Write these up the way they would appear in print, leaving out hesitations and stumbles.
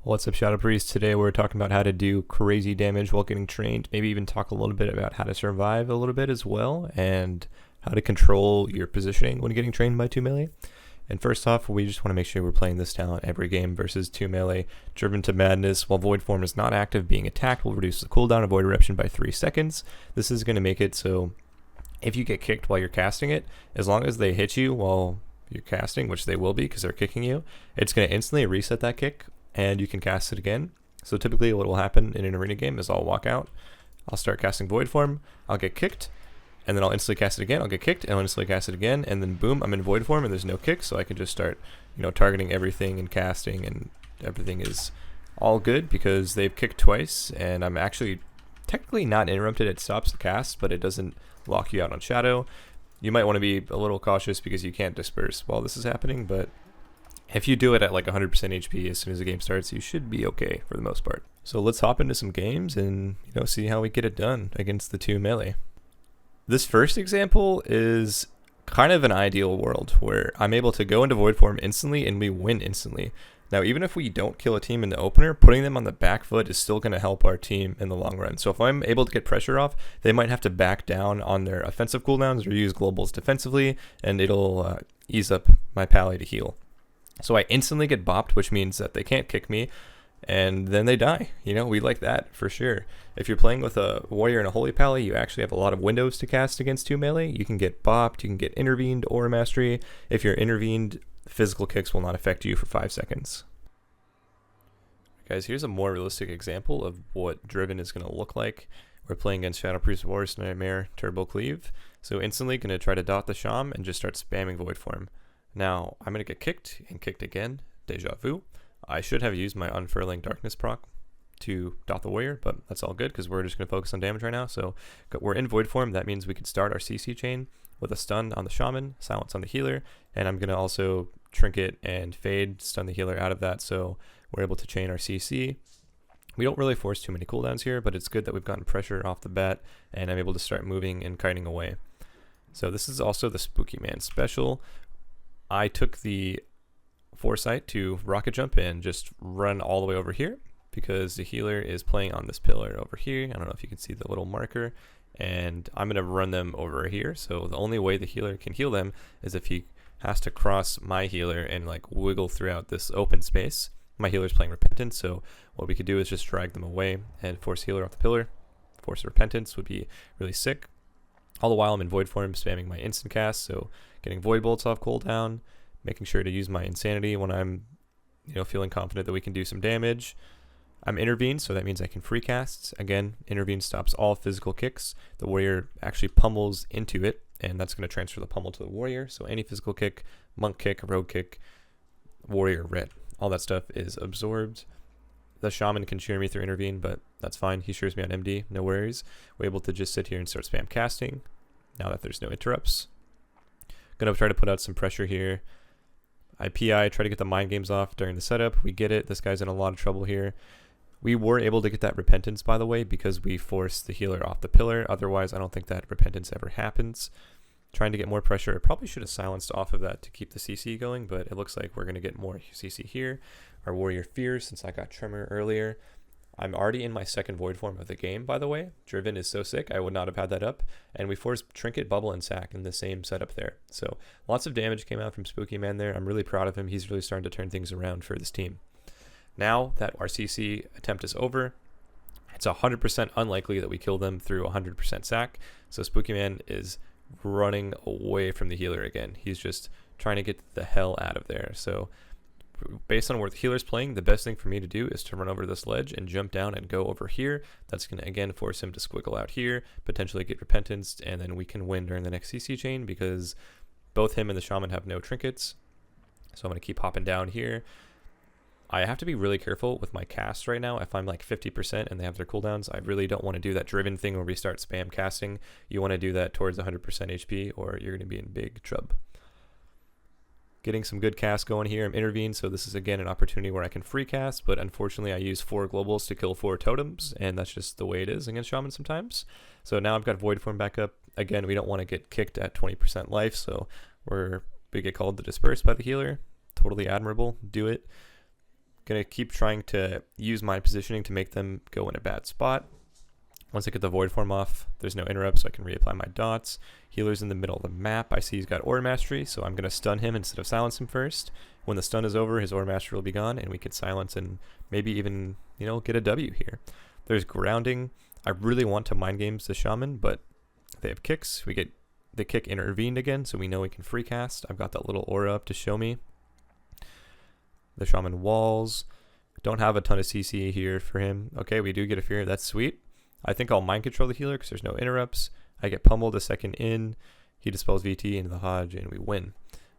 What's up, Shadow Priest? Today we're talking about how to do crazy damage while getting trained. Maybe even talk a little bit about how to survive a little bit as well, and how to control your positioning when getting trained by 2 melee. And first off, we just want to make sure we're playing this talent every game versus 2 melee. Driven to Madness, while Void Form is not active, being attacked will reduce the cooldown of Void Eruption by 3 seconds. This is going to make it so if you get kicked while you're casting it, as long as they hit you while you're casting, which they will be because they're kicking you, it's going to instantly reset that kick and you can cast it again. So typically what will happen in an arena game is I'll walk out, I'll start casting Void Form, I'll get kicked, and then I'll instantly cast it again, I'll get kicked, and I'll instantly cast it again, and then boom, I'm in Void Form and there's no kick, so I can just start, targeting everything and casting, and everything is all good because they've kicked twice, and I'm actually technically not interrupted. It stops the cast, but it doesn't lock you out on Shadow. You might want to be a little cautious because you can't disperse while this is happening, but if you do it at like 100% HP as soon as the game starts, you should be okay for the most part. So let's hop into some games and see how we get it done against the 2 melee. This first example is kind of an ideal world where I'm able to go into Void Form instantly and we win instantly. Now, even if we don't kill a team in the opener, putting them on the back foot is still going to help our team in the long run. So if I'm able to get pressure off, they might have to back down on their offensive cooldowns or use globals defensively, and it'll ease up my pally to heal. So I instantly get bopped, which means that they can't kick me, and then they die. We like that for sure. If you're playing with a warrior and a holy pally, you actually have a lot of windows to cast against 2 melee. You can get bopped, you can get intervened or mastery. If you're intervened, physical kicks will not affect you for 5 seconds. Guys, here's a more realistic example of what Driven is going to look like. We're playing against Shadow Priest, Worst Nightmare, Turbo Cleave. So instantly going to try to dot the Sham and just start spamming Void Form. Now, I'm going to get kicked and kicked again. Deja vu. I should have used my Unfurling Darkness proc to dot the warrior, but that's all good because we're just going to focus on damage right now. So we're in Void Form. That means we could start our CC chain with a stun on the Shaman, silence on the healer, and I'm going to also trinket and fade, stun the healer out of that, so we're able to chain our CC. We don't really force too many cooldowns here, but it's good that we've gotten pressure off the bat, and I'm able to start moving and kiting away. So this is also the Spooky Man special. I took the foresight to rocket jump and just run all the way over here because the healer is playing on this pillar over here. I don't know if you can see the little marker, and I'm going to run them over here. So the only way the healer can heal them is if he has to cross my healer and like wiggle throughout this open space. My healer's playing Repentance, so what we could do is just drag them away and force healer off the pillar. Force Repentance would be really sick. All the while I'm in Void Form spamming my instant cast, so getting Void Bolts off cooldown, making sure to use my Insanity when I'm feeling confident that we can do some damage. I'm intervened, so that means I can free cast. Again, intervene stops all physical kicks. The warrior actually pummels into it, and that's going to transfer the pummel to the warrior. So any physical kick, monk kick, rogue kick, warrior red, all that stuff is absorbed. The shaman can shear me through intervene, but that's fine. He shears me on MD, no worries. We're able to just sit here and start spam casting now that there's no interrupts. Gonna try to put out some pressure here. I PI, try to get the mind games off during the setup. We get it. This guy's in a lot of trouble here. We were able to get that Repentance, by the way, because we forced the healer off the pillar. Otherwise, I don't think that Repentance ever happens. Trying to get more pressure. I probably should have silenced off of that to keep the CC going, but it looks like we're going to get more CC here. Our warrior fears since I got Tremor earlier. I'm already in my second Void Form of the game, by the way. Driven is so sick. I would not have had that up. And we forced Trinket, Bubble, and Sack in the same setup there. So lots of damage came out from Spooky Man there. I'm really proud of him. He's really starting to turn things around for this team. Now that our CC attempt is over, it's 100% unlikely that we kill them through 100% Sack. So Spooky Man is running away from the healer again. He's just trying to get the hell out of there. So based on where the healer's playing, the best thing for me to do is to run over this ledge and jump down and go over here. That's going to again force him to squiggle out here, potentially get Repentance, and then we can win during the next CC chain because both him and the shaman have no trinkets. So I'm going to keep hopping down here. I have to be really careful with my cast right now. If I'm like 50% and they have their cooldowns, I really don't want to do that driven thing where we start spam casting. You want to do that towards 100% HP or you're going to be in big trouble. Getting some good cast going here. I'm intervened, so this is again an opportunity where I can free cast, but unfortunately I use 4 globals to kill 4 totems, and that's just the way it is against shaman sometimes. So now I've got Void Form back up. Again, we don't want to get kicked at 20% life, so we get called to disperse by the healer. Totally admirable. Do it. Gonna keep trying to use my positioning to make them go in a bad spot. Once I get the void form off, there's no interrupt, so I can reapply my dots. Healer's in the middle of the map. I see he's got Aura Mastery, so I'm gonna stun him instead of silence him first. When the stun is over, his Aura Mastery will be gone, and we can silence and maybe even, get a W here. There's grounding. I really want to mind games the Shaman, but they have kicks. We get the kick intervened again, so we know we can free cast. I've got that little aura up to show me. The Shaman walls. Don't have a ton of CC here for him. Okay, we do get a fear. That's sweet. I think I'll mind control the healer because there's no interrupts. I get pummeled a second in. He dispels VT into the Hodge, and we win.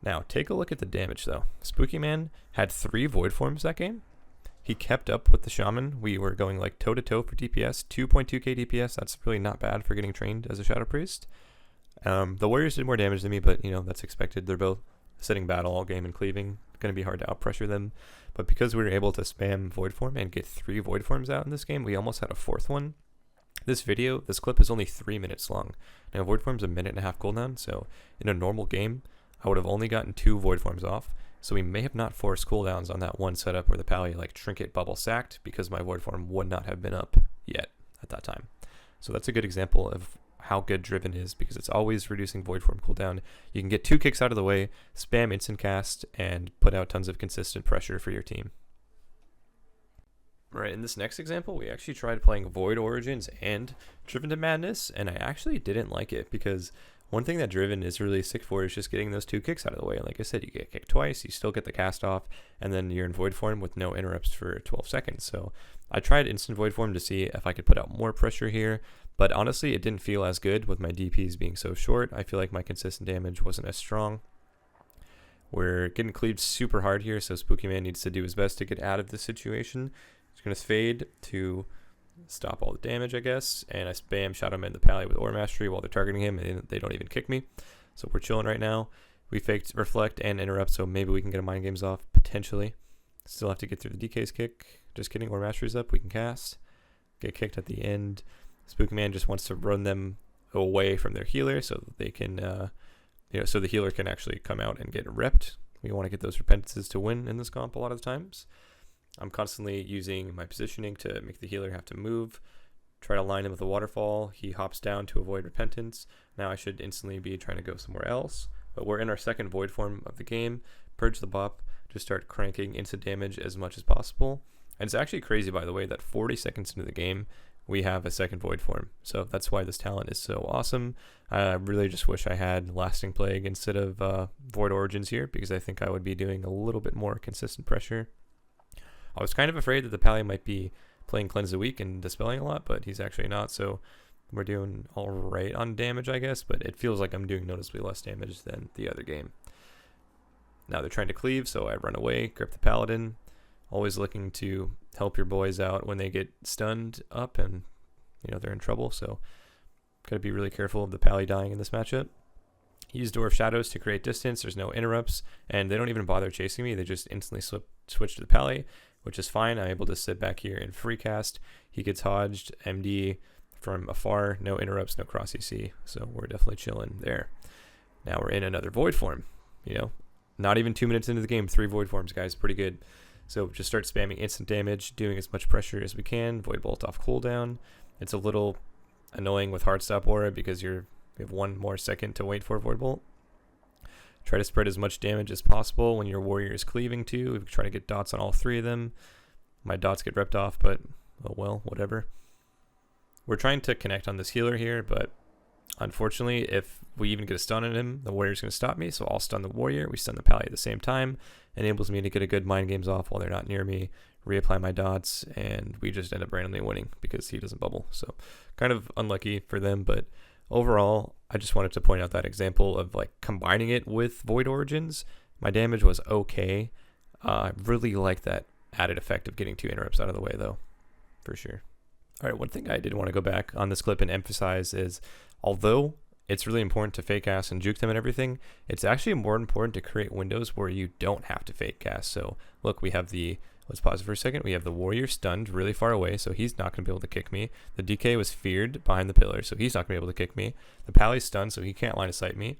Now, take a look at the damage, though. Spooky Man had 3 Void Forms that game. He kept up with the Shaman. We were going like toe-to-toe for DPS. 2.2k DPS. That's really not bad for getting trained as a Shadow Priest. The Warriors did more damage than me, but, that's expected. They're both sitting battle all game and cleaving. Going to be hard to outpressure them. But because we were able to spam Void Form and get 3 Void Forms out in this game, we almost had a 4th one. This clip is only 3 minutes long. Now, Void Form's a 1.5 cooldown, so in a normal game, I would have only gotten 2 Void Forms off. So we may have not forced cooldowns on that one setup where the Pally Trinket bubble sacked because my Void Form would not have been up yet at that time. So that's a good example of how good Driven is because it's always reducing Void Form cooldown. You can get 2 kicks out of the way, spam instant cast, and put out tons of consistent pressure for your team. Right, in this next example, we actually tried playing Void Origins and Driven to Madness, and I actually didn't like it because one thing that Driven is really sick for is just getting those 2 kicks out of the way. Like I said, you get kicked twice, you still get the cast off, and then you're in Void Form with no interrupts for 12 seconds. So I tried instant Void Form to see if I could put out more pressure here, but honestly, it didn't feel as good with my DPs being so short. I feel like my consistent damage wasn't as strong. We're getting cleaved super hard here, so Spooky Man needs to do his best to get out of this situation. He's going to fade to stop all the damage, I guess, and I spam Shadow Man the Pally with Aura Mastery while they're targeting him, and they don't even kick me. So we're chilling right now. We faked Reflect and Interrupt, so maybe we can get a Mind Games off, potentially. Still have to get through the DK's kick. Just kidding, Aura Mastery's up, we can cast. Get kicked at the end. Spooky Man just wants to run them away from their healer so that they can, so the healer can actually come out and get repped. We want to get those Repentances to win in this comp a lot of the times. I'm constantly using my positioning to make the healer have to move, try to line him with a waterfall. He hops down to avoid Repentance. Now I should instantly be trying to go somewhere else, but we're in our second Void Form of the game. Purge the Bop, just start cranking instant damage as much as possible. And it's actually crazy, by the way, that 40 seconds into the game, we have a second Void Form. So that's why this talent is so awesome. I really just wish I had Lasting Plague instead of Void Origins here, because I think I would be doing a little bit more consistent pressure. I was kind of afraid that the Pally might be playing Cleanse the Weak and dispelling a lot, but he's actually not, so we're doing all right on damage, I guess, but it feels like I'm doing noticeably less damage than the other game. Now they're trying to cleave, so I run away, grip the Paladin, always looking to help your boys out when they get stunned up and, they're in trouble, so gotta be really careful of the Pally dying in this matchup. Use Dwarf Shadows to create distance, there's no interrupts, and they don't even bother chasing me, they just instantly switch to the Pally, which is fine. I'm able to sit back here and free cast. He gets hodged, MD from afar, no interrupts, no cross EC, so we're definitely chilling there. Now we're in another Void Form, not even 2 minutes into the game, 3 Void Forms, guys, pretty good. So just start spamming instant damage, doing as much pressure as we can, Void Bolt off cooldown. It's a little annoying with Hard Stop Aura because we have 1 more second to wait for Void Bolt. Try to spread as much damage as possible when your warrior is cleaving too. We try to get dots on all 3 of them. My dots get repped off, but oh well, whatever. We're trying to connect on this healer here, but unfortunately, if we even get a stun on him, the warrior's going to stop me, so I'll stun the warrior. We stun the Pally at the same time. Enables me to get a good Mind Games off while they're not near me, reapply my dots, and we just end up randomly winning because he doesn't bubble. So kind of unlucky for them, but overall, I just wanted to point out that example of combining it with Void Origins. My damage was okay. I really like that added effect of getting 2 interrupts out of the way though, for sure. All right, one thing I did want to go back on this clip and emphasize is, although it's really important to fake cast and juke them and everything, it's actually more important to create windows where you don't have to fake cast. So look, we have let's pause it for a second. We have the warrior stunned really far away, so he's not going to be able to kick me. The DK was feared behind the pillar, so he's not going to be able to kick me. The Pally's stunned, so he can't line of sight me.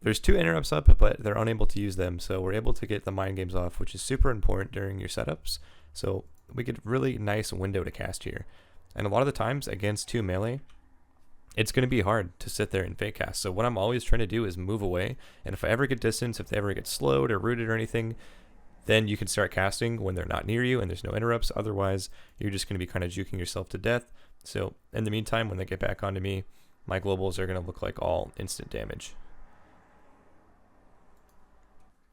There's 2 interrupts up, but they're unable to use them, so we're able to get the Mind Games off, which is super important during your setups. So we get really nice window to cast here. And a lot of the times against 2 melee, it's going to be hard to sit there and fake cast. So what I'm always trying to do is move away. And if I ever get distance, if they ever get slowed or rooted or anything, then you can start casting when they're not near you and there's no interrupts. Otherwise, you're just going to be kind of juking yourself to death. So in the meantime, when they get back onto me, my globals are going to look like all instant damage.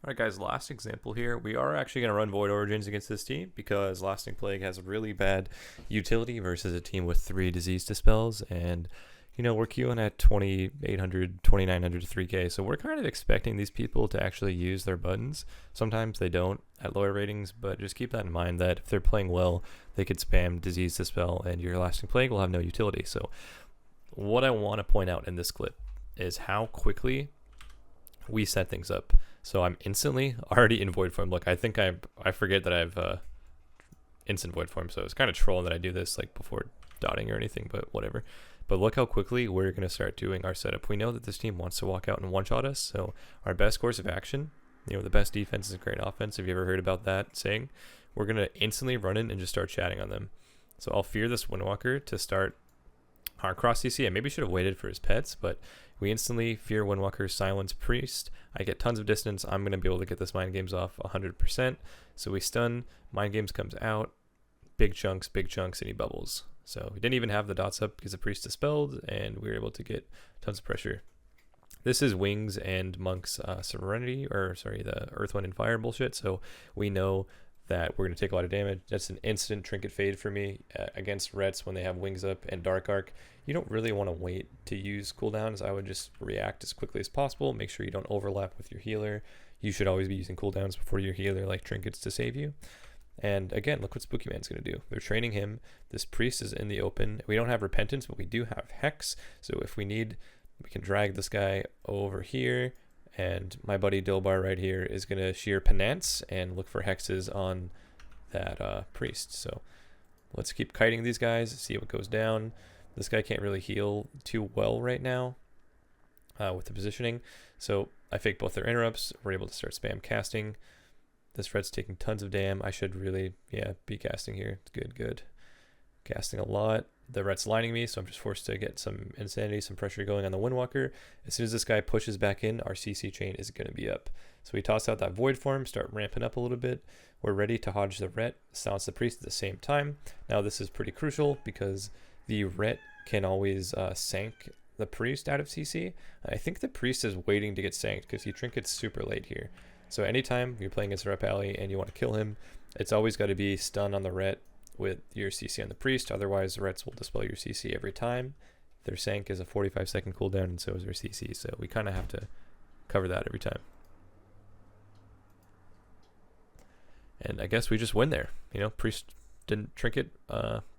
Alright guys, last example here. We are actually going to run Void Origins against this team because Lasting Plague has a really bad utility versus a team with 3 disease dispels, and you know, we're queuing at 2800, 2900 to 3k, so we're kind of expecting these people to actually use their buttons. Sometimes they don't at lower ratings, but just keep that in mind that if they're playing well, they could spam disease dispel and your Lasting Plague will have no utility. So what I want to point out in this clip is how quickly we set things up. So I'm instantly already in void form. Look, I think I forget that I have instant void form, so it's kind of trolling that I do this like before dotting or anything, but whatever. But look how quickly we're going to start doing our setup. We know that this team wants to walk out and one-shot us, so our best course of action, you know, the best defense is a great offense. Have you ever heard about that saying? We're going to instantly run in and just start chatting on them. So I'll fear this Windwalker to start our cross CC. I maybe should have waited for his pets, but we instantly fear Windwalker, silence Priest. I get tons of distance. I'm going to be able to get this Mind Games off 100%. So we stun, Mind Games comes out, big chunks, and he bubbles. So we didn't even have the dots up because the Priest dispelled, and we were able to get tons of pressure. This is Wings and Monk's Serenity, or sorry, the Earth, Wind, and Fire bullshit. So we know that we're going to take a lot of damage. That's an instant trinket fade for me against Rets when they have Wings up and Dark Arc. You don't really want to wait to use cooldowns. I would just react as quickly as possible. Make sure you don't overlap with your healer. You should always be using cooldowns before your healer, like trinkets, to save you. And again, look what Spooky Man's going to do. They're training him. This Priest is in the open. We don't have Repentance, but we do have Hex. So if we need, we can drag this guy over here. And my buddy Dilbar right here is going to shear Penance and look for hexes on that Priest. So let's keep kiting these guys, see what goes down. This guy can't really heal too well right now with the positioning. So I fake both their interrupts. We're able to start spam casting. This red's taking tons of dam. I should really, be casting here. It's good. Casting a lot. The red's lining me, so I'm just forced to get some insanity, some pressure going on the Windwalker. As soon as this guy pushes back in, our CC chain is going to be up. So we toss out that Void form, start ramping up a little bit. We're ready to hodge the Ret, silence the Priest at the same time. Now this is pretty crucial because the Ret can always sank the Priest out of CC. I think the Priest is waiting to get sanked because he trinkets super late here. So anytime you're playing against Rep Alley and you want to kill him, it's always got to be stun on the Ret with your CC on the Priest. Otherwise, the Rets will dispel your CC every time. Their Sank is a 45-second cooldown, and so is their CC. So we kind of have to cover that every time. And I guess we just win there. You know, Priest didn't trinket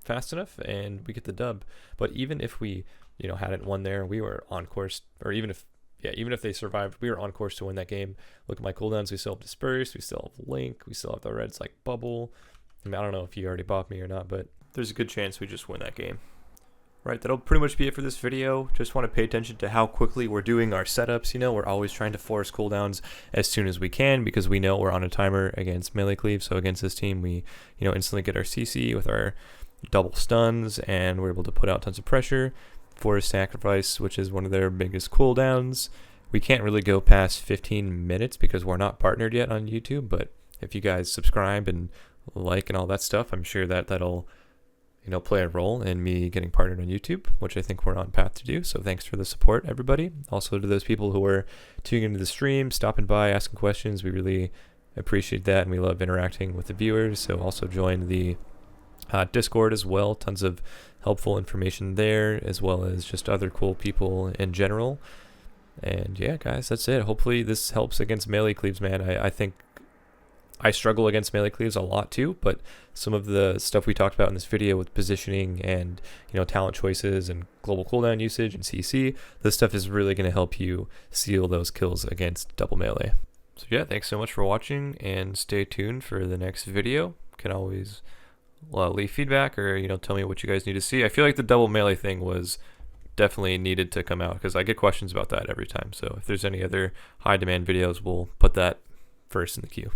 fast enough, and we get the dub. But even if we, hadn't won there, we were on course. Or even if they survived, we were on course to win that game. Look at my cooldowns. We still have Disperse. We still have Link. We still have the Reds like Bubble. I mean, I don't know if you already bought me or not, but there's a good chance we just win that game. Right, that'll pretty much be it for this video. Just want to pay attention to how quickly we're doing our setups. We're always trying to force cooldowns as soon as we can because we know we're on a timer against melee cleave. So against this team, we instantly get our CC with our double stuns, and we're able to put out tons of pressure. Forest Sacrifice, which is one of their biggest cooldowns. We can't really go past 15 minutes because we're not partnered yet on YouTube, but if you guys subscribe and like and all that stuff, I'm sure that'll play a role in me getting partnered on YouTube, which I think we're on path to do. So thanks for the support, everybody. Also to those people who are tuning into the stream, stopping by, asking questions, we really appreciate that, and we love interacting with the viewers. So also join the Discord as well. Tons of helpful information there, as well as just other cool people in general. And yeah, guys, that's it. Hopefully this helps against melee cleaves, man. I think I struggle against melee cleaves a lot too, but some of the stuff we talked about in this video with positioning and talent choices and global cooldown usage and CC, this stuff is really going to help you seal those kills against double melee. So yeah, thanks so much for watching, and stay tuned for the next video. You can always leave feedback or tell me what you guys need to see. I feel like the double melee thing was definitely needed to come out because I get questions about that every time. So if there's any other high demand videos, we'll put that first in the queue.